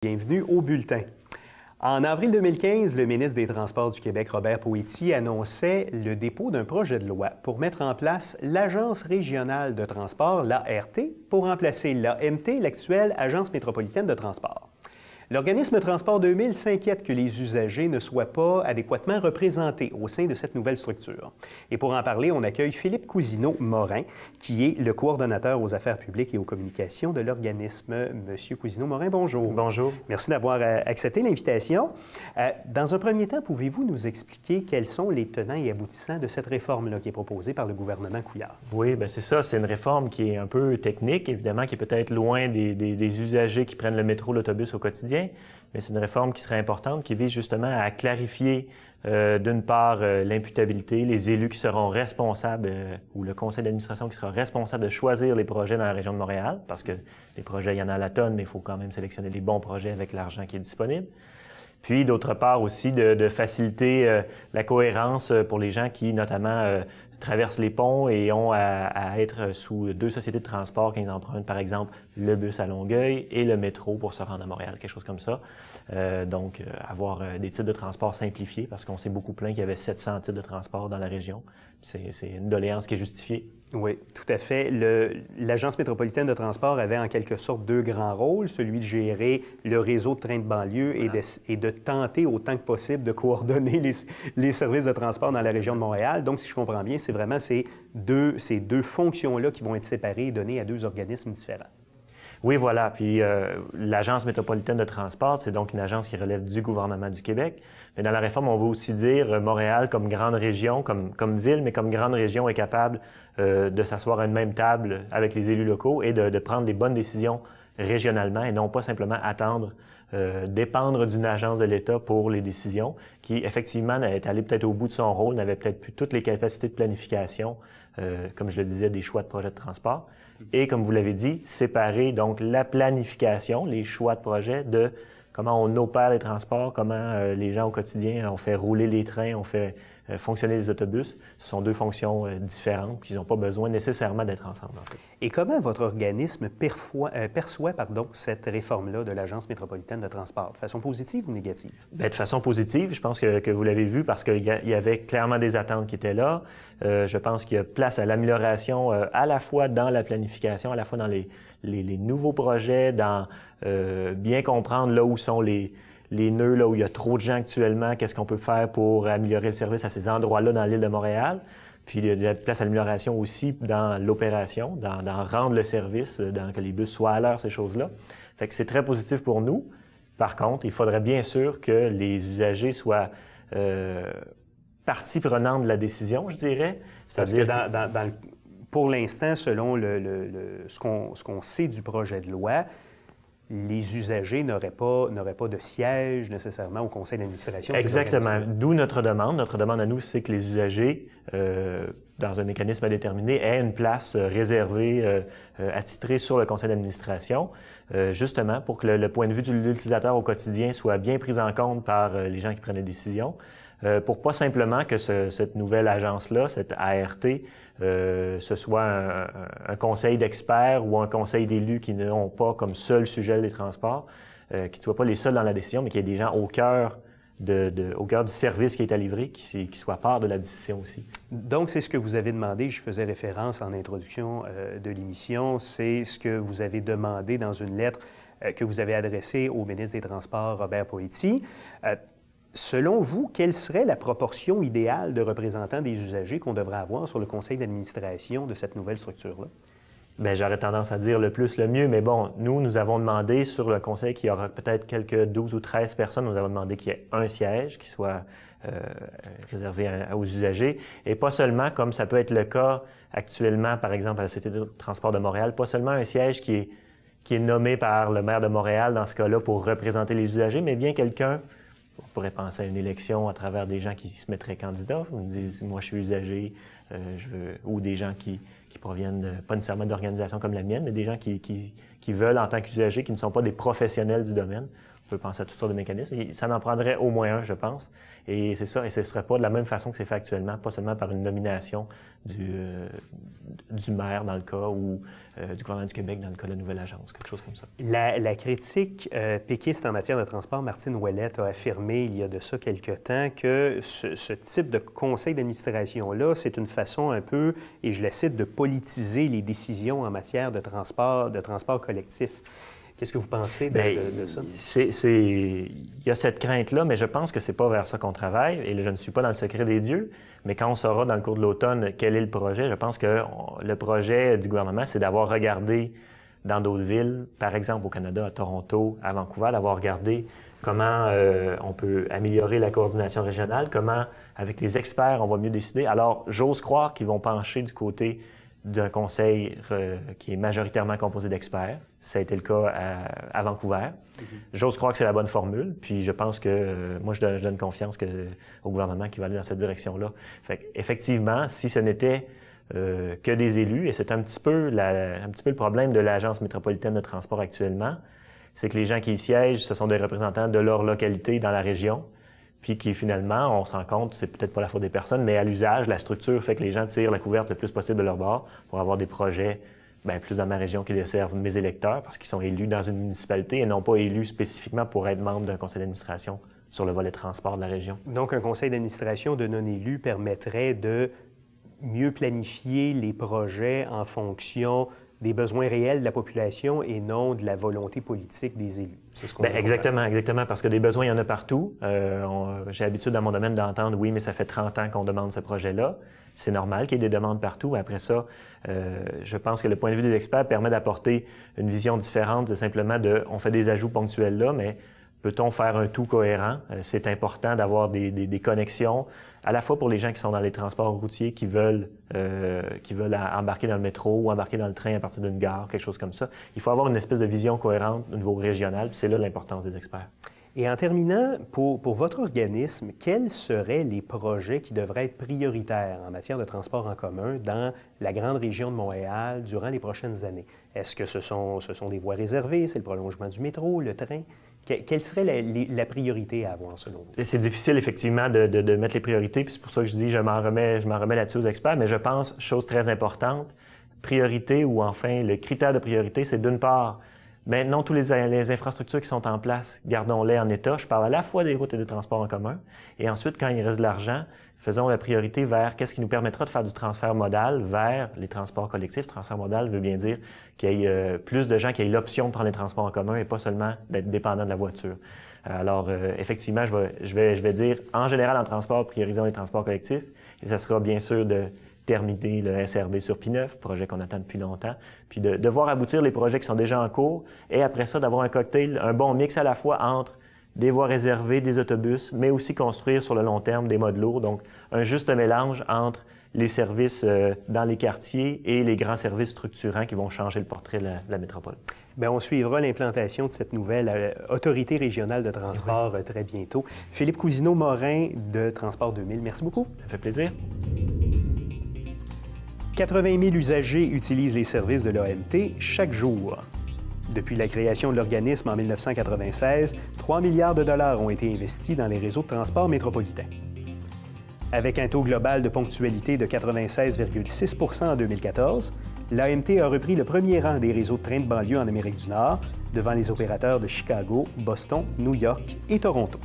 Bienvenue au bulletin. En avril 2015, le ministre des Transports du Québec, Robert Poëti, annonçait le dépôt d'un projet de loi pour mettre en place l'Agence régionale de transport, l'ART, pour remplacer l'AMT, l'actuelle Agence métropolitaine de transport. L'organisme Transport 2000 s'inquiète que les usagers ne soient pas adéquatement représentés au sein de cette nouvelle structure. Et pour en parler, on accueille Philippe Cousineau-Morin, qui est le coordonnateur aux affaires publiques et aux communications de l'organisme. Monsieur Cousineau-Morin, bonjour. Bonjour. Merci d'avoir accepté l'invitation. Dans un premier temps, pouvez-vous nous expliquer quels sont les tenants et aboutissants de cette réforme-là qui est proposée par le gouvernement Couillard? Oui, bien c'est ça. C'est une réforme qui est un peu technique, évidemment, qui est peut-être loin des usagers qui prennent le métro, l'autobus au quotidien, mais c'est une réforme qui serait importante, qui vise justement à clarifier, d'une part, l'imputabilité, les élus qui seront responsables, ou le conseil d'administration qui sera responsable de choisir les projets dans la région de Montréal, parce que les projets, il y en a à la tonne, mais il faut quand même sélectionner les bons projets avec l'argent qui est disponible. Puis, d'autre part aussi, de faciliter la cohérence pour les gens qui, notamment, traversent les ponts et ont à être sous deux sociétés de transport quand ils empruntent, par exemple, le bus à Longueuil et le métro pour se rendre à Montréal, quelque chose comme ça. Donc, avoir des titres de transport simplifiés, parce qu'on s'est beaucoup plaint qu'il y avait 700 titres de transport dans la région. C'est une doléance qui est justifiée. Oui, tout à fait. L'Agence métropolitaine de transport avait en quelque sorte deux grands rôles, celui de gérer le réseau de trains de banlieue et de tenter autant que possible de coordonner les services de transport dans la région de Montréal. Donc, si je comprends bien, c'est vraiment ces deux fonctions-là qui vont être séparées et données à deux organismes différents. Oui, voilà. Puis l'Agence métropolitaine de transport, c'est donc une agence qui relève du gouvernement du Québec. Mais dans la réforme, on veut aussi dire Montréal comme grande région, comme ville, mais comme grande région est capable de s'asseoir à une même table avec les élus locaux et de prendre des bonnes décisions régionalement et non pas simplement attendre, dépendre d'une agence de l'État pour les décisions qui, effectivement, est allée peut-être au bout de son rôle, n'avait peut-être plus toutes les capacités de planification, comme je le disais, des choix de projets de transport. Et, comme vous l'avez dit, séparer donc la planification, les choix de projets, de comment on opère les transports, comment les gens au quotidien, on fait rouler les trains, on fait fonctionner les autobus. Ce sont deux fonctions différentes qui n'ont pas besoin nécessairement d'être ensemble, en fait. Et comment votre organisme perçoit cette réforme-là de l'Agence métropolitaine de transport? De façon positive ou négative? Bien, de façon positive, je pense que vous l'avez vu parce qu'il y avait clairement des attentes qui étaient là. Je pense qu'il y a place à l'amélioration à la fois dans la planification, à la fois dans les nouveaux projets, dans bien comprendre là où sont les nœuds, là où il y a trop de gens actuellement, qu'est-ce qu'on peut faire pour améliorer le service à ces endroits-là dans l'île de Montréal. Puis il y a de la place à l'amélioration aussi dans l'opération, dans rendre le service, que les bus soient à l'heure, ces choses-là. Fait que c'est très positif pour nous. Par contre, il faudrait bien sûr que les usagers soient partie prenante de la décision, je dirais. Parce que pour l'instant, selon ce qu'on sait du projet de loi, les usagers n'auraient pas de siège nécessairement au conseil d'administration. Exactement. D'où notre demande. Notre demande à nous, c'est que les usagers, dans un mécanisme à déterminer, aient une place réservée, attitrée sur le conseil d'administration, justement pour que le point de vue de l'utilisateur au quotidien soit bien pris en compte par les gens qui prennent les décisions. Pour pas simplement que cette nouvelle agence-là, cette ART, ce soit un conseil d'experts ou un conseil d'élus qui n'ont pas comme seul sujet les transports, qui ne soient pas les seuls dans la décision, mais qu'il y ait des gens au cœur du service qui est à livrer, qui soient part de la décision aussi. Donc, c'est ce que vous avez demandé, je faisais référence en introduction de l'émission, c'est ce que vous avez demandé dans une lettre que vous avez adressée au ministre des Transports, Robert Poëti. Selon vous, quelle serait la proportion idéale de représentants des usagers qu'on devrait avoir sur le conseil d'administration de cette nouvelle structure-là? Bien, j'aurais tendance à dire le plus, le mieux, mais bon, nous avons demandé sur le conseil qu'il y aura peut-être quelques 12 ou 13 personnes, nous avons demandé qu'il y ait un siège qui soit réservé aux usagers, et pas seulement, comme ça peut être le cas actuellement, par exemple, à la Société de transport de Montréal, pas seulement un siège qui est nommé par le maire de Montréal, dans ce cas-là, pour représenter les usagers, mais bien quelqu'un. On pourrait penser à une élection à travers des gens qui se mettraient candidats, ou disent « moi je suis usager, ou des gens qui proviennent pas nécessairement d'organisations comme la mienne, mais des gens qui veulent en tant qu'usagers, qui ne sont pas des professionnels du domaine, peut penser à toutes sortes de mécanismes. Ça en prendrait au moins un, je pense. Et c'est ça. Et ce ne serait pas de la même façon que c'est fait actuellement, pas seulement par une nomination du maire dans le cas ou du gouvernement du Québec dans le cas de la nouvelle agence, quelque chose comme ça. La critique péquiste en matière de transport, Martine Ouellette, a affirmé il y a de ça quelque temps que ce type de conseil d'administration-là, c'est une façon un peu, et je la cite, de politiser les décisions en matière de transport collectif. Qu'est-ce que vous pensez de ça? Il y a cette crainte-là, mais je pense que c'est pas vers ça qu'on travaille. Et je ne suis pas dans le secret des dieux, mais quand on saura dans le cours de l'automne quel est le projet, je pense que le projet du gouvernement, c'est d'avoir regardé dans d'autres villes, par exemple au Canada, à Toronto, à Vancouver, d'avoir regardé comment on peut améliorer la coordination régionale, comment, avec les experts, on va mieux décider. Alors, j'ose croire qu'ils vont pencher du côté d'un conseil qui est majoritairement composé d'experts. Ça a été le cas à Vancouver. J'ose croire que c'est la bonne formule, puis je pense que moi, je donne confiance au gouvernement qui va aller dans cette direction-là. Effectivement, si ce n'était que des élus, et c'est un petit peu le problème de l'Agence métropolitaine de transport actuellement, c'est que les gens qui y siègent, ce sont des représentants de leur localité dans la région, puis qui finalement, on se rend compte, c'est peut-être pas la faute des personnes, mais à l'usage, la structure fait que les gens tirent la couverte le plus possible de leur bord pour avoir des projets, plus dans ma région qui desservent mes électeurs parce qu'ils sont élus dans une municipalité et non pas élus spécifiquement pour être membres d'un conseil d'administration sur le volet transport de la région. Donc, un conseil d'administration de non-élus permettrait de mieux planifier les projets en fonction des besoins réels de la population et non de la volonté politique des élus. C'est ce qu'on exactement, parce que des besoins, il y en a partout. J'ai l'habitude dans mon domaine d'entendre « oui, mais ça fait 30 ans qu'on demande ce projet-là ». C'est normal qu'il y ait des demandes partout. Après ça, je pense que le point de vue des experts permet d'apporter une vision différente. C'est simplement on fait des ajouts ponctuels là, mais peut-on faire un tout cohérent? C'est important d'avoir des connexions, à la fois pour les gens qui sont dans les transports routiers, qui veulent embarquer dans le métro ou embarquer dans le train à partir d'une gare, quelque chose comme ça. Il faut avoir une espèce de vision cohérente au niveau régional, puis c'est là l'importance des experts. Et en terminant, pour votre organisme, quels seraient les projets qui devraient être prioritaires en matière de transport en commun dans la grande région de Montréal durant les prochaines années? Est-ce que ce sont des voies réservées, c'est le prolongement du métro, le train? Quelle serait la priorité à avoir, selon vous? C'est difficile, effectivement, de mettre les priorités, puis c'est pour ça que je dis je m'en remets là-dessus aux experts, mais je pense, chose très importante, priorité ou enfin le critère de priorité, c'est d'une part, maintenant, toutes les infrastructures qui sont en place, gardons-les en état. Je parle à la fois des routes et des transports en commun. Et ensuite, quand il reste de l'argent, faisons la priorité vers qu'est-ce qui nous permettra de faire du transfert modal vers les transports collectifs. Transfert modal veut bien dire qu'il y ait plus de gens qui aient l'option de prendre les transports en commun et pas seulement d'être dépendants de la voiture. Alors, effectivement, je vais dire, en général, en transport, priorisons les transports collectifs. Et ça sera bien sûr de terminer le SRB sur P9, projet qu'on attend depuis longtemps, puis de voir aboutir les projets qui sont déjà en cours, et après ça, d'avoir un cocktail, un bon mix à la fois entre des voies réservées, des autobus, mais aussi construire sur le long terme des modes lourds, donc un juste mélange entre les services dans les quartiers et les grands services structurants qui vont changer le portrait de la métropole. Bien, on suivra l'implantation de cette nouvelle autorité régionale de transport très bientôt. Philippe Cousineau-Morin de Transport 2000, merci beaucoup. Ça fait plaisir. 80 000 usagers utilisent les services de l'AMT chaque jour. Depuis la création de l'organisme en 1996, 3 milliards de dollars ont été investis dans les réseaux de transport métropolitains. Avec un taux global de ponctualité de 96,6 % en 2014, l'AMT a repris le premier rang des réseaux de trains de banlieue en Amérique du Nord, devant les opérateurs de Chicago, Boston, New York et Toronto.